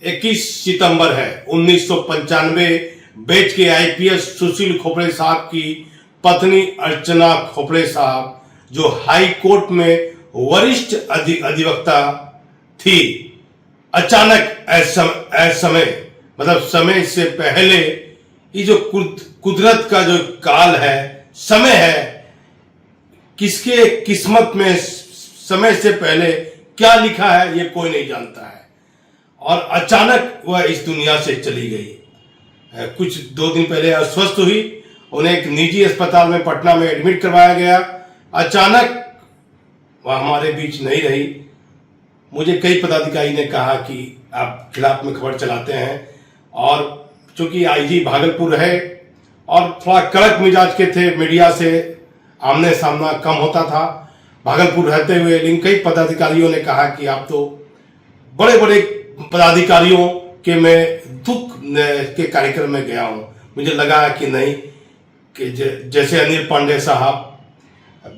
21 सितंबर है 1995। बेच के आईपीएस सुशील खोपड़े साहब की पत्नी अर्चना खोपड़े साहब, जो हाई कोर्ट में वरिष्ठ अधिवक्ता थी, अचानक समय मतलब समय से पहले, ये जो कुदरत का जो काल है, समय है, किसके किस्मत में समय से पहले क्या लिखा है ये कोई नहीं जानता है। और अचानक वह इस दुनिया से चली गई। कुछ 2 दिन पहले अस्वस्थ हुई, उन्हें एक निजी अस्पताल में पटना में एडमिट करवाया गया। अचानक वह हमारे बीच नहीं रही। मुझे कई पदाधिकारी ने कहा कि आप खिलाफ में खबर चलाते हैं, और चूंकि आईजी भागलपुर रहे और थोड़ा कड़क मिजाज के थे, मीडिया से आमने सामना कम होता था भागलपुर रहते हुए, लेकिन कई पदाधिकारियों ने कहा कि आप तो बड़े बड़े पदाधिकारियों के मैं दुख के कार्यक्रम में गया हूं। मुझे लगा कि नहीं, कि जैसे अनिल पांडे साहब,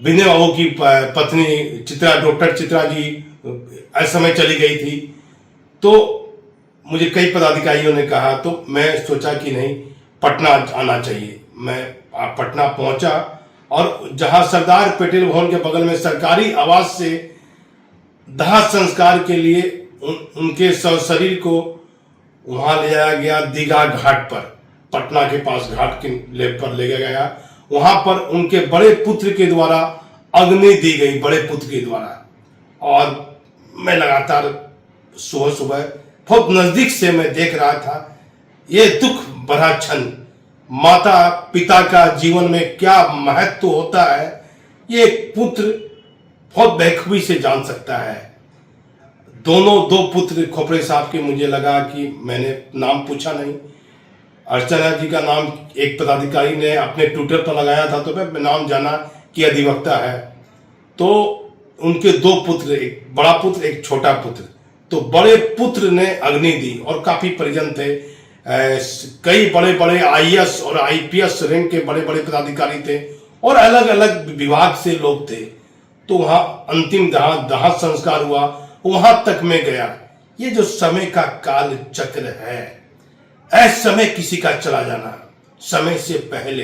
विनय बाबू की पत्नी चित्रा, डॉक्टर चित्रा जी इस समय चली गई थी, तो मुझे कई पदाधिकारियों ने कहा, तो मैं सोचा कि नहीं, पटना आना चाहिए। मैं पटना पहुंचा और जहां सरदार पटेल भवन के बगल में सरकारी आवास से दाह संस्कार के लिए उनके शरीर को वहां ले जाया गया, दीघा घाट पर, पटना के पास घाट के पर ले गया। वहां पर उनके बड़े पुत्र के द्वारा अग्नि दी गई, बड़े पुत्र के द्वारा। और मैं लगातार सुबह सुबह बहुत नजदीक से मैं देख रहा था ये दुख भरा क्षण। माता पिता का जीवन में क्या महत्व होता है, ये एक पुत्र बहुत बेखूबी से जान सकता है। दो पुत्र खोपड़े साहब के, मुझे लगा कि मैंने नाम पूछा नहीं। अर्चना जी का नाम एक पदाधिकारी ने अपने ट्विटर पर लगाया था, तो मैं नाम जाना कि अधिवक्ता है। तो उनके 2 पुत्र, एक बड़ा पुत्र एक छोटा पुत्र, तो बड़े पुत्र ने अग्नि दी, और काफी परिजन थे। कई बड़े बड़े आईएएस और आईपीएस रैंक के बड़े बड़े पदाधिकारी थे, और अलग अलग विभाग से लोग थे। तो वहां अंतिम दाह संस्कार हुआ, वहां तक में गया। ये जो समय का काल चक्र है, समय किसी का चला जाना, समय से पहले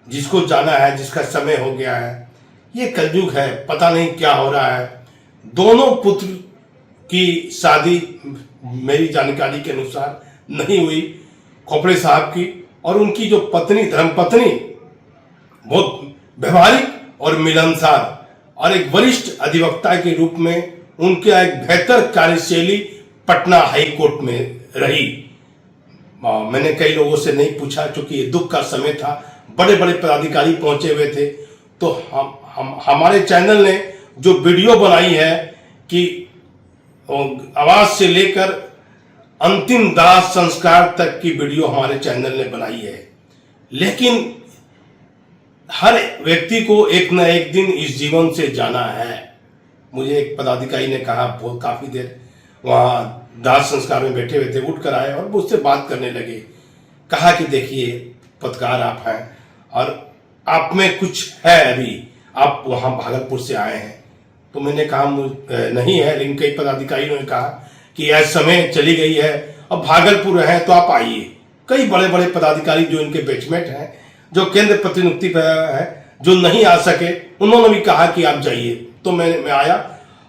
जिसको जाना है, जिसका समय हो गया है, ये कलयुग है। पता नहीं क्या हो रहा है। दोनों पुत्र की शादी मेरी जानकारी के अनुसार नहीं हुई, खोपड़े साहब की, और उनकी जो पत्नी, धर्मपत्नी, बहुत व्यवहारिक और मिलनसार, और एक वरिष्ठ अधिवक्ता के रूप में उनका एक बेहतर कार्यशैली पटना हाई कोर्ट में रही। मैंने कई लोगों से नहीं पूछा, क्योंकि ये दुख का समय था, बड़े बड़े पदाधिकारी पहुंचे हुए थे। तो हमारे चैनल ने जो वीडियो बनाई है कि आवाज से लेकर अंतिम दाह संस्कार तक की वीडियो हमारे चैनल ने बनाई है। लेकिन हर व्यक्ति को एक न एक दिन इस जीवन से जाना है। मुझे एक पदाधिकारी ने कहा, बहुत काफी देर वहां दाह संस्कार में बैठे हुए थे, उठ कर आए और मुझसे बात करने लगे। कहा कि देखिए, पत्रकार आप हैं और आप में कुछ है, अभी आप वहां भागलपुर से आए हैं। तो मैंने कहा नहीं है, लेकिन कई पदाधिकारियों ने कहा कि यह समय चली गई है, अब भागलपुर है तो आप आइए। कई बड़े बड़े पदाधिकारी जो इनके बैचमेट हैं, जो केंद्र प्रतिनियुक्ति पर है, जो नहीं आ सके, उन्होंने भी कहा कि आप जाइए। तो मैं आया,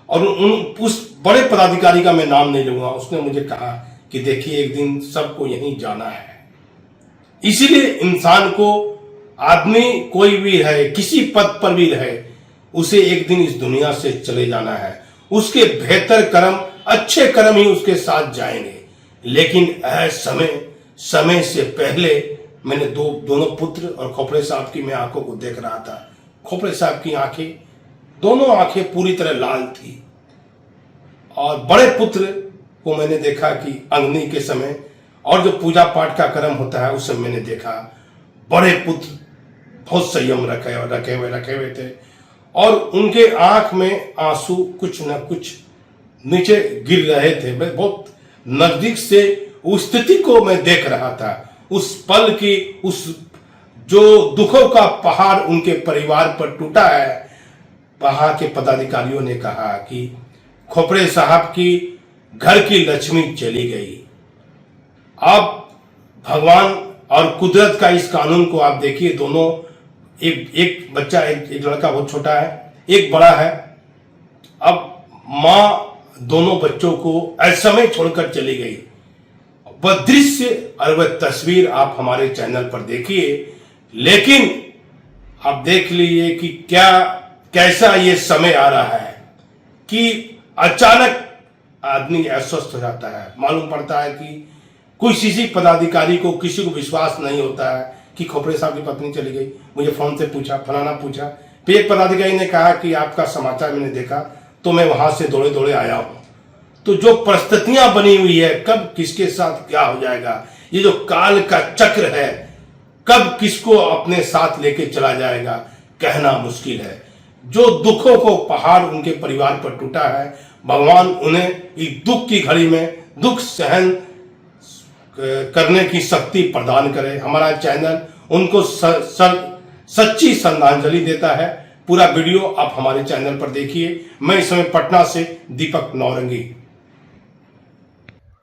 और उस बड़े पदाधिकारी का मैं नाम नहीं लूंगा, उसने मुझे कहा कि देखिए, एक दिन सबको यहीं जाना है। इसीलिए इंसान को, आदमी कोई भी रहे, किसी पद पर भी रहे, उसे एक दिन इस दुनिया से चले जाना है। उसके बेहतर कर्म, अच्छे कर्म ही उसके साथ जाएंगे। लेकिन समय से पहले मैंने दोनों पुत्र और खोपड़े साहब की मैं आंखों को देख रहा था। खोपड़े साहब की आंखें, दोनों आंखें पूरी तरह लाल थी, और बड़े पुत्र को मैंने देखा कि अग्नि के समय, और जो पूजा पाठ का कर्म होता है उस समय मैंने देखा, बड़े पुत्र बहुत संयम रखे हुए थे, और उनके आंख में आंसू कुछ न कुछ नीचे गिर रहे थे। मैं बहुत नजदीक से उस स्थिति को मैं देख रहा था, उस पल की, उस जो दुखों का पहाड़ उनके परिवार पर टूटा है। वहां के पदाधिकारियों ने कहा कि खोपड़े साहब की घर की लक्ष्मी चली गई। आप भगवान और कुदरत का इस कानून को आप देखिए, दोनों एक बच्चा, एक लड़का बहुत छोटा है, एक बड़ा है। अब माँ दोनों बच्चों को असमय छोड़कर चली गई। वह दृश्य और वह तस्वीर आप हमारे चैनल पर देखिए, लेकिन आप देख लीजिए कि कैसा ये समय आ रहा है कि अचानक आदमी अस्वस्थ हो जाता है। मालूम पड़ता है कि किसी पदाधिकारी को, किसी को विश्वास नहीं होता है कि खोपड़े साहब की पत्नी चली गई। मुझे फोन से पूछा, फलाना पूछा, फिर एक पदाधिकारी ने कहा कि आपका समाचार मैंने देखा तो मैं वहां से दौड़े दौड़े आया हूं। तो जो परिस्थितियां बनी हुई है, कब किसके साथ क्या हो जाएगा, ये जो काल का चक्र है, कब किसको अपने साथ लेके चला जाएगा, कहना मुश्किल है। जो दुखों को पहाड़ उनके परिवार पर टूटा है, भगवान उन्हें इस दुख की घड़ी में दुख सहन करने की शक्ति प्रदान करे। हमारा चैनल उनको सच्ची श्रद्धांजलि देता है। पूरा वीडियो आप हमारे चैनल पर देखिए। मैं इस समय पटना से दीपक नौरंगी।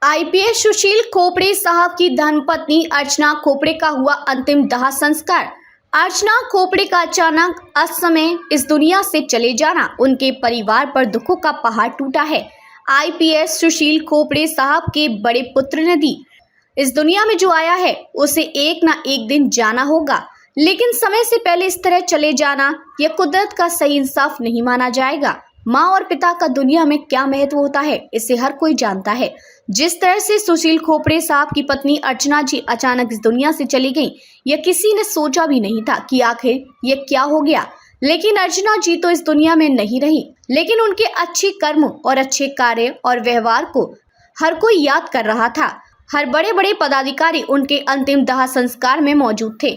आईपीएस सुशील खोपड़े साहब की धर्मपत्नी अर्चना खोपड़े का हुआ अंतिम दाह संस्कार। अर्चना खोपड़े का अचानक असमय इस दुनिया से चले जाना उनके परिवार पर दुखों का पहाड़ टूटा है। आईपीएस सुशील खोपड़े साहब के बड़े पुत्र ने दी। इस दुनिया में जो आया है उसे एक ना एक दिन जाना होगा, लेकिन समय से पहले इस तरह चले जाना यह कुदरत का सही इंसाफ नहीं माना जाएगा। माँ और पिता का दुनिया में क्या महत्व होता है, इसे हर कोई जानता है। जिस तरह से सुशील खोपड़े साहब की पत्नी अर्चना जी अचानक इस दुनिया से चली गईं, यह किसी ने सोचा भी नहीं था कि आखिर ये क्या हो गया। लेकिन अर्चना जी तो इस दुनिया में नहीं रही, लेकिन उनके अच्छे कर्म और अच्छे कार्य और व्यवहार को हर कोई याद कर रहा था। हर बड़े बड़े पदाधिकारी उनके अंतिम दाह संस्कार में मौजूद थे।